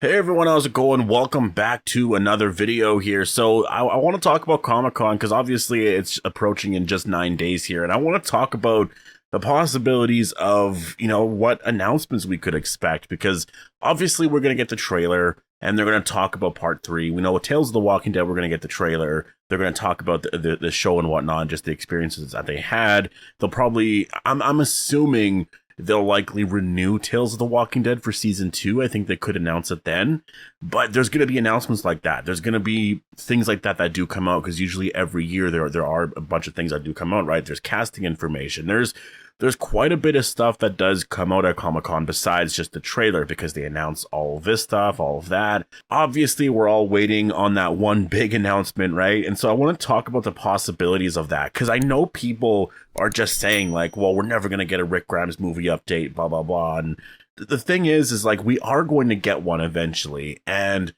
Hey everyone, how's it going? Welcome back to another video here. So I want to talk about Comic-Con because obviously it's approaching in just 9 days here. And I want to talk about the possibilities of, what announcements we could expect, because obviously we're going to get the trailer and they're going to talk about part 3. We know with Tales of the Walking Dead, we're going to get the trailer. They're going to talk about the show and whatnot, and just the experiences that they had. They'll probably, I'm assuming, they'll likely renew Tales of the Walking Dead for season 2. I think they could announce it then. But there's going to be announcements like that. There's going to be things like that do come out, because usually every year there are a bunch of things that do come out, right? There's casting information. There's quite a bit of stuff that does come out at Comic-Con besides just the trailer, because they announce all of this stuff, all of that. Obviously, we're all waiting on that one big announcement, right? And so I want to talk about the possibilities of that, because I know people are just saying like, well, we're never going to get a Rick Grimes movie update, blah, blah, blah. And the thing is like, we are going to get one eventually. And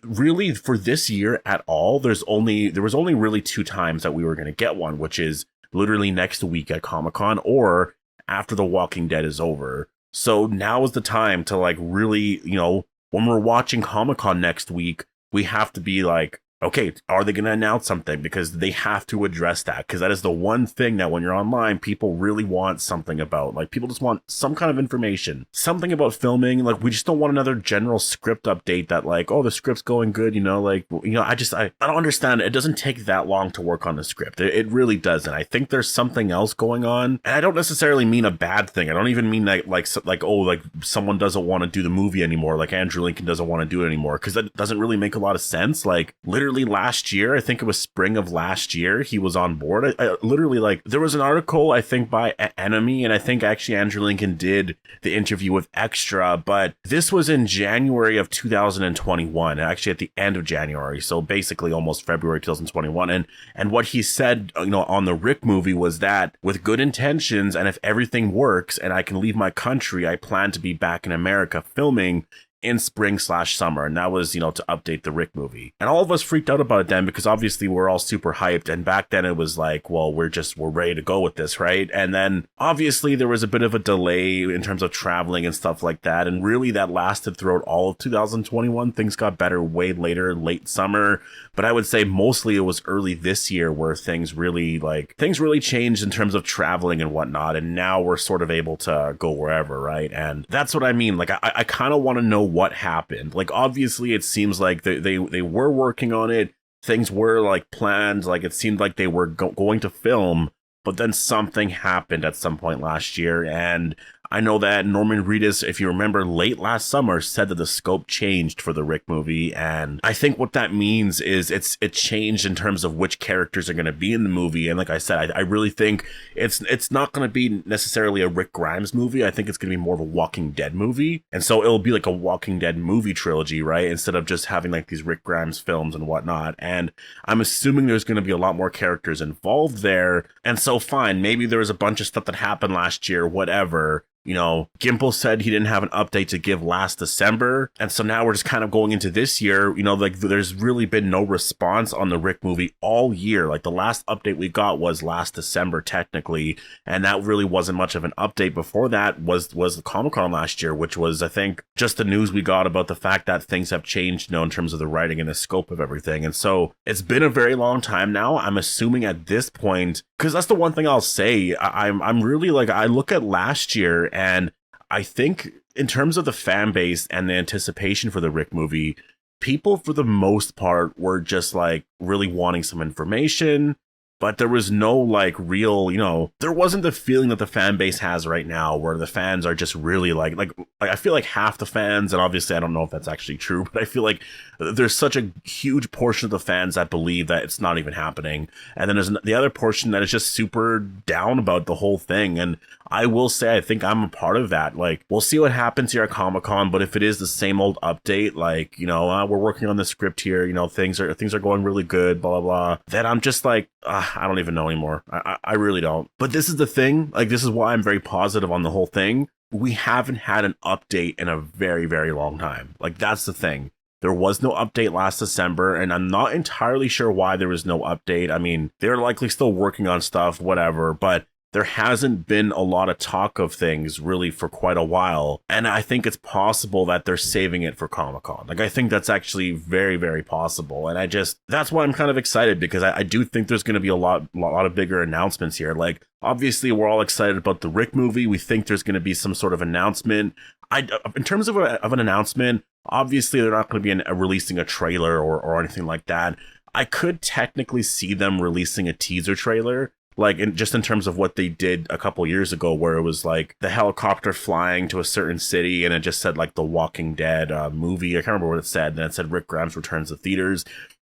really for this year at all, there was only really 2 times that we were going to get one, which is literally next week at Comic-Con or after The Walking Dead is over. So now is the time to like really, when we're watching Comic-Con next week, we have to be like, okay, are they going to announce something? Because they have to address that, because that is the one thing that when you're online, people really want something about. Like, people just want some kind of information, something about filming. Like, we just don't want another general script update that like, oh, the script's going good, I don't understand. It doesn't take that long to work on the script. It really doesn't. I think there's something else going on, and I don't necessarily mean a bad thing. I don't even mean that like someone doesn't want to do the movie anymore, like Andrew Lincoln doesn't want to do it anymore, because that doesn't really make a lot of sense. Like, literally last year, I think it was spring of last year, he was on board. I literally, like, there was an article, I think, by Enemy, and I think actually Andrew Lincoln did the interview with Extra, but this was in January of 2021, actually at the end of January, so basically almost February 2021, and what he said, on the Rick movie was that with good intentions, and if everything works and I can leave my country, I plan to be back in America filming in spring/summer. And that was, to update the Rick movie. And all of us freaked out about it then, because obviously we're all super hyped. And back then it was like, well, we're ready to go with this, right? And then obviously there was a bit of a delay in terms of traveling and stuff like that. And really that lasted throughout all of 2021. Things got better way later, late summer. But I would say mostly it was early this year where things really changed in terms of traveling and whatnot. And now we're sort of able to go wherever, right? And that's what I mean. Like, I kind of want to know what happened. Like, obviously it seems like they were working on it. Things were like planned. Like, it seemed like they were going to film, but then something happened at some point last year. And I know that Norman Reedus, if you remember, late last summer said that the scope changed for the Rick movie. And I think what that means is it changed in terms of which characters are going to be in the movie. And like I said, I really think it's not going to be necessarily a Rick Grimes movie. I think it's going to be more of a Walking Dead movie. And so it'll be like a Walking Dead movie trilogy, right? Instead of just having like these Rick Grimes films and whatnot. And I'm assuming there's going to be a lot more characters involved there. And so fine, maybe there was a bunch of stuff that happened last year, whatever. Gimple said he didn't have an update to give last December. And so now we're just kind of going into this year, like there's really been no response on the Rick movie all year. Like, the last update we got was last December, technically. And that really wasn't much of an update. Before that was the Comic-Con last year, which was, I think, just the news we got about the fact that things have changed, in terms of the writing and the scope of everything. And so it's been a very long time now. I'm assuming at this point, because that's the one thing I'll say, I'm really like, I look at last year, and I think in terms of the fan base and the anticipation for the Rick movie, people for the most part were just like really wanting some information, but there was no like real, there wasn't the feeling that the fan base has right now, where the fans are just really like I feel like half the fans, and obviously I don't know if that's actually true, but I feel like there's such a huge portion of the fans that believe that it's not even happening. And then there's the other portion that is just super down about the whole thing. And I will say, I think I'm a part of that. Like, we'll see what happens here at Comic-Con, but if it is the same old update, like, we're working on the script here, things are going really good, blah, blah, blah, then I'm just like, I don't even know anymore. I really don't. But this is the thing. Like, this is why I'm very positive on the whole thing. We haven't had an update in a very, very long time. Like, that's the thing. There was no update last December, and I'm not entirely sure why there was no update. I mean, they're likely still working on stuff, whatever, but there hasn't been a lot of talk of things really for quite a while. And I think it's possible that they're saving it for Comic-Con. Like, I think that's actually very, very possible. And that's why I'm kind of excited, because I do think there's going to be a lot of bigger announcements here. Like, obviously, we're all excited about the Rick movie. We think there's going to be some sort of announcement. In terms of an announcement, obviously, they're not going to be releasing a trailer or anything like that. I could technically see them releasing a teaser trailer, like just in terms of what they did a couple years ago, where it was like the helicopter flying to a certain city and it just said like the Walking Dead movie. I can't remember what it said. And then it said Rick Grimes returns to theaters.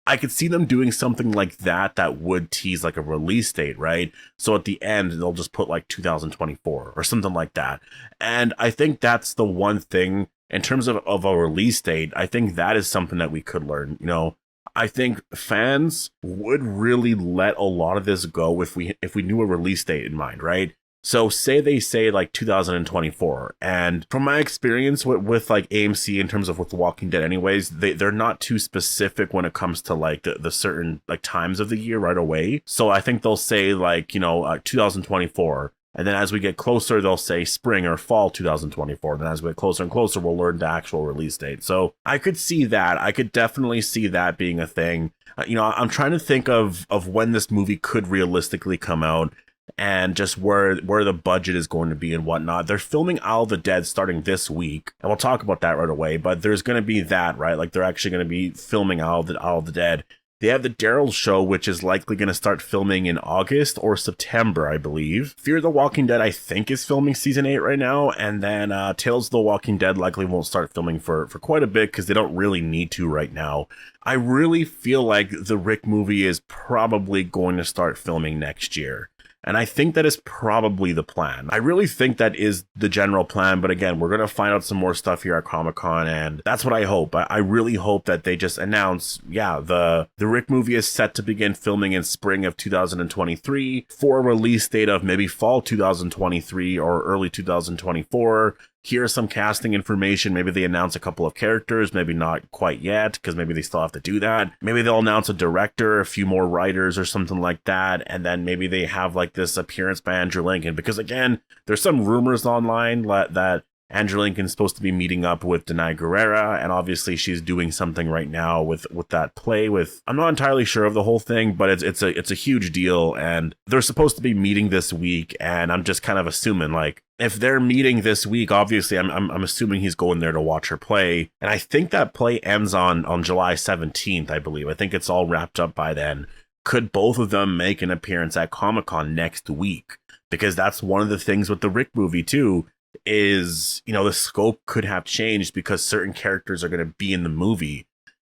I could see them doing something like that would tease like a release date, right? So at the end, they'll just put like 2024 or something like that. And I think that's the one thing in terms of a release date. I think that is something that we could learn, you know. I think fans would really let a lot of this go if we knew a release date in mind, right? So say they say like 2024, and from my experience with like AMC in terms of with The Walking Dead anyways, they're not too specific when it comes to like the certain like times of the year right away. So I think they'll say like, 2024. And then as we get closer, they'll say spring or fall 2024. Then as we get closer and closer, we'll learn the actual release date. So I could see that. I could definitely see that being a thing. I'm trying to think of when this movie could realistically come out and just where the budget is going to be and whatnot. They're filming Isle of the Dead starting this week, and we'll talk about that right away. But there's going to be that, right? Like they're actually going to be filming Isle of the Dead. They have the Daryl show, which is likely going to start filming in August or September, I believe. Fear the Walking Dead, I think, is filming season 8 right now. And then Tales of the Walking Dead likely won't start filming for quite a bit because they don't really need to right now. I really feel like the Rick movie is probably going to start filming next year. And I think that is probably the plan. I really think that is the general plan. But again, we're going to find out some more stuff here at Comic-Con. And that's what I hope. I really hope that they just announce, the Rick movie is set to begin filming in spring of 2023 for a release date of maybe fall 2023 or early 2024. Here's some casting information. Maybe they announce a couple of characters, maybe not quite yet, because maybe they still have to do that. Maybe they'll announce a director, a few more writers or something like that. And then maybe they have like this appearance by Andrew Lincoln, because again, there's some rumors online that Andrew Lincoln's supposed to be meeting up with Denai Guerrera, and obviously she's doing something right now with that play with, I'm not entirely sure of the whole thing, but it's a huge deal, and they're supposed to be meeting this week, and I'm just kind of assuming, like, if they're meeting this week, obviously I'm assuming he's going there to watch her play, and I think that play ends on July 17th, I believe. I think it's all wrapped up by then. Could both of them make an appearance at Comic-Con next week? Because that's one of the things with the Rick movie too, is, the scope could have changed because certain characters are going to be in the movie.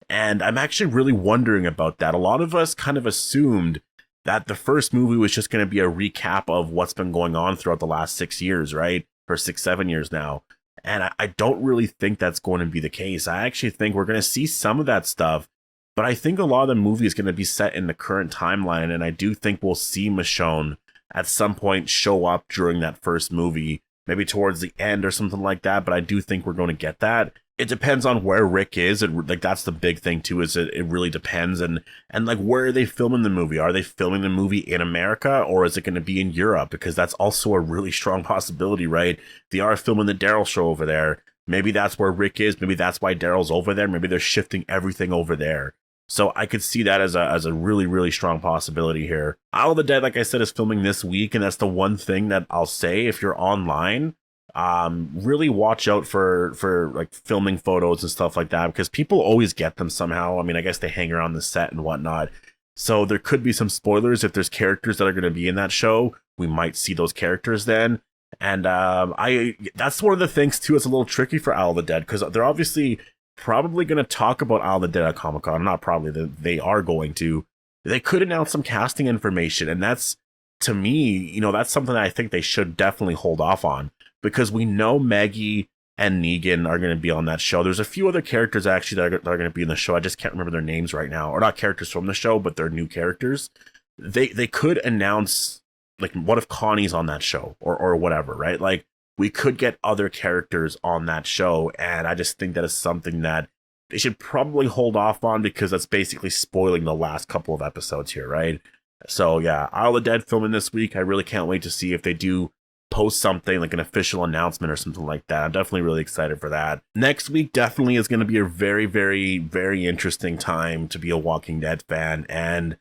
And I'm actually really wondering about that. A lot of us kind of assumed that the first movie was just going to be a recap of what's been going on throughout the last 6 years, right? Or 7 years now. And I don't really think that's going to be the case. I actually think we're going to see some of that stuff, but I think a lot of the movie is going to be set in the current timeline. And I do think we'll see Michonne at some point show up during that first movie, maybe towards the end or something like that. But I do think we're going to get that. It depends on where Rick is. And like, that's the big thing too, is it really depends. And like, where are they filming the movie? Are they filming the movie in America, or is it going to be in Europe? Because that's also a really strong possibility, right? They are filming the Daryl show over there. Maybe that's where Rick is. Maybe that's why Daryl's over there. Maybe they're shifting everything over there. So I could see that as a really, really strong possibility here. Isle of the Dead, like I said, is filming this week. And that's the one thing that I'll say, if you're online, really watch out for like filming photos and stuff like that, because people always get them somehow. I mean, I guess they hang around the set and whatnot. So there could be some spoilers. If there's characters that are going to be in that show, we might see those characters then. And that's one of the things too. It's a little tricky for Isle of the Dead, because they're obviously probably going to talk about Isle of the Dead at Comic-Con. Not probably, they are going to. They could announce some casting information, and that's, to me, that's something that I think they should definitely hold off on, because we know Maggie and Negan are going to be on that show. There's a few other characters actually that are going to be in the show. I just can't remember their names right now, or not characters from the show, but they're new characters. They could announce, like, what if Connie's on that show or whatever, right? Like, we could get other characters on that show, and I just think that is something that they should probably hold off on, because that's basically spoiling the last couple of episodes here, right? So yeah, Isle of the Dead filming this week. I really can't wait to see if they do post something like an official announcement or something like that. I'm definitely really excited for that. Next week definitely is going to be a very, very, very interesting time to be a Walking Dead fan. And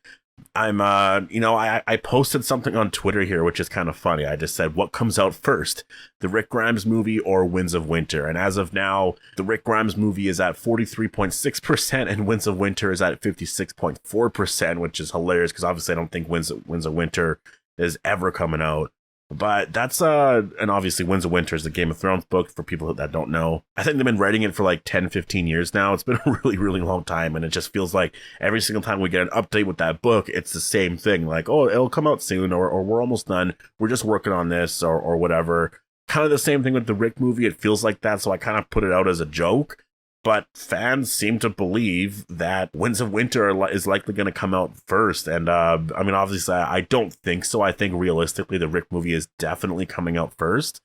I'm, I posted something on Twitter here, which is kind of funny. I just said, what comes out first, the Rick Grimes movie or Winds of Winter? And as of now, the Rick Grimes movie is at 43.6% and Winds of Winter is at 56.4%, which is hilarious because obviously I don't think Winds of Winter is ever coming out. But that's, and obviously Winds of Winter is the Game of Thrones book for people that don't know. I think they've been writing it for like 10, 15 years now. It's been a really, really long time. And it just feels like every single time we get an update with that book, it's the same thing. Like, oh, it'll come out soon, or we're almost done. We're just working on this, or whatever. Kind of the same thing with the Rick movie. It feels like that. So I kind of put it out as a joke. But fans seem to believe that Winds of Winter is likely going to come out first. And I mean, obviously, I don't think so. I think realistically, the Rick movie is definitely coming out first.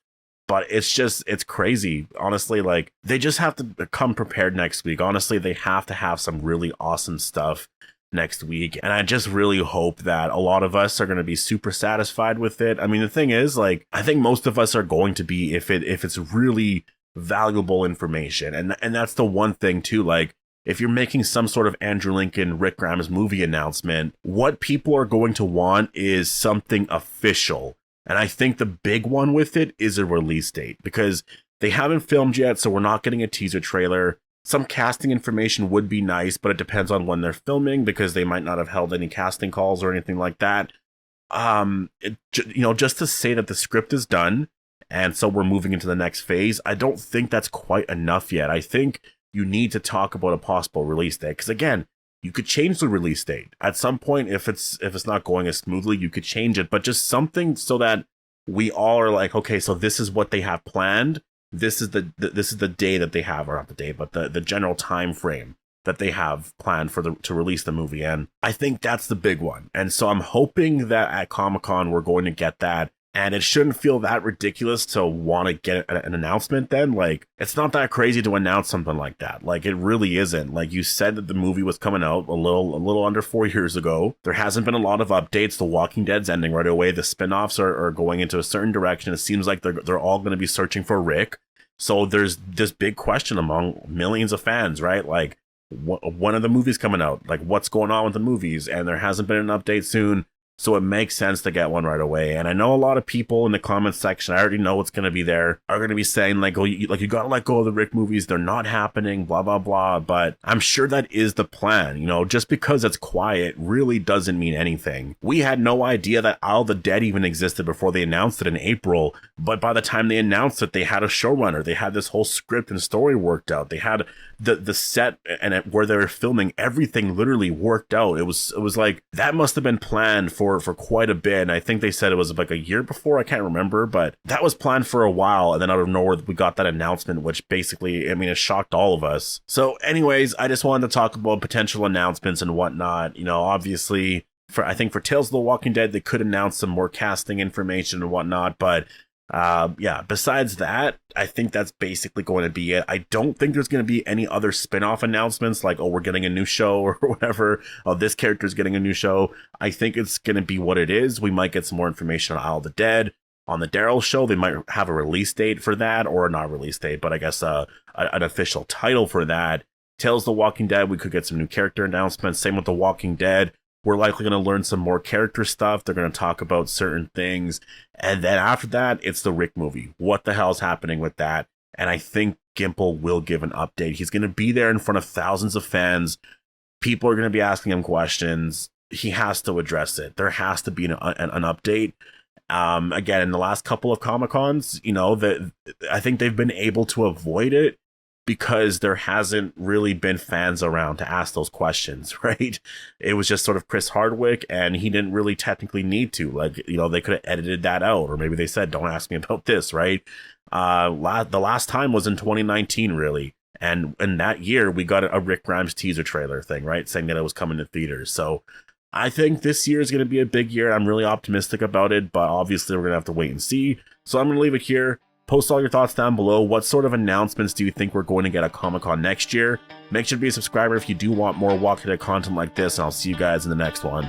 But it's crazy. Honestly, like, they just have to come prepared next week. Honestly, they have to have some really awesome stuff next week. And I just really hope that a lot of us are going to be super satisfied with it. I mean, the thing is, like, I think most of us are going to be if it's really valuable information. And that's the one thing too, like, if you're making some sort of Andrew Lincoln, Rick Grimes movie announcement, what people are going to want is something official. And I think the big one with it is a release date, because they haven't filmed yet, so we're not getting a teaser trailer. Some casting information would be nice, but it depends on when they're filming, because they might not have held any casting calls or anything like that. Just to say that the script is done, and so we're moving into the next phase, I don't think that's quite enough yet. I think you need to talk about a possible release date. Because again, you could change the release date. At some point, if it's not going as smoothly, you could change it. But just something so that we all are like, okay, so this is what they have planned. This is the day that they have, or not the day, but the general time frame that they have planned to release the movie. And I think that's the big one. And so I'm hoping that at Comic-Con we're going to get that. And it shouldn't feel that ridiculous to want to get an announcement then. Like, it's not that crazy to announce something like that. Like, it really isn't. Like, you said that the movie was coming out a little under 4 years ago. There hasn't been a lot of updates. The Walking Dead's ending right away. The spinoffs are going into a certain direction. It seems like they're all going to be searching for Rick. So there's this big question among millions of fans, right? Like, when are the movies coming out? Like, what's going on with the movies? And there hasn't been an update soon. So it makes sense to get one right away. And I know a lot of people in the comments section, I already know what's going to be there, are going to be saying like, oh, you got to let go of the Rick movies. They're not happening, blah, blah, blah. But I'm sure that is the plan. You know, just because it's quiet really doesn't mean anything. We had no idea that Isle of the Dead even existed before they announced it in April. But by the time they announced it, they had a showrunner. They had this whole script and story worked out. They had the set and where they were filming, everything literally worked out. It was like, that must have been planned for quite a bit. And I think they said it was like a year before, I can't remember, but that was planned for a while. And then out of nowhere, we got that announcement, which basically, I mean, it shocked all of us. So anyways, I just wanted to talk about potential announcements and whatnot. You know, obviously, I think for Tales of the Walking Dead, they could announce some more casting information and whatnot, but besides that, I think that's basically going to be it. I don't think there's going to be any other spin-off announcements like, oh, we're getting a new show or whatever. Oh, this character's getting a new show. I think it's going to be what it is. We might get some more information on Isle of the Dead. On the Daryl show, they might have a release date for that, or not release date, but I guess an official title for that. Tales of the Walking Dead, we could get some new character announcements. Same with The Walking Dead. We're likely going to learn some more character stuff. They're going to talk about certain things. And then after that, it's the Rick movie. What the hell's happening with that? And I think Gimple will give an update. He's going to be there in front of thousands of fans. People are going to be asking him questions. He has to address it. There has to be an update. Again, in the last couple of Comic-Cons, you know, I think they've been able to avoid it, because there hasn't really been fans around to ask those questions, right? It was just sort of Chris Hardwick, and he didn't really technically need to. Like, you know, they could have edited that out, or maybe they said, don't ask me about this, right? The last time was in 2019, really. And in that year, we got a Rick Grimes teaser trailer thing, right? Saying that it was coming to theaters. So I think this year is going to be a big year. I'm really optimistic about it, but obviously we're going to have to wait and see. So I'm going to leave it here. Post all your thoughts down below. What sort of announcements do you think we're going to get at Comic-Con next year? Make sure to be a subscriber if you do want more Walking Dead content like this, and I'll see you guys in the next one.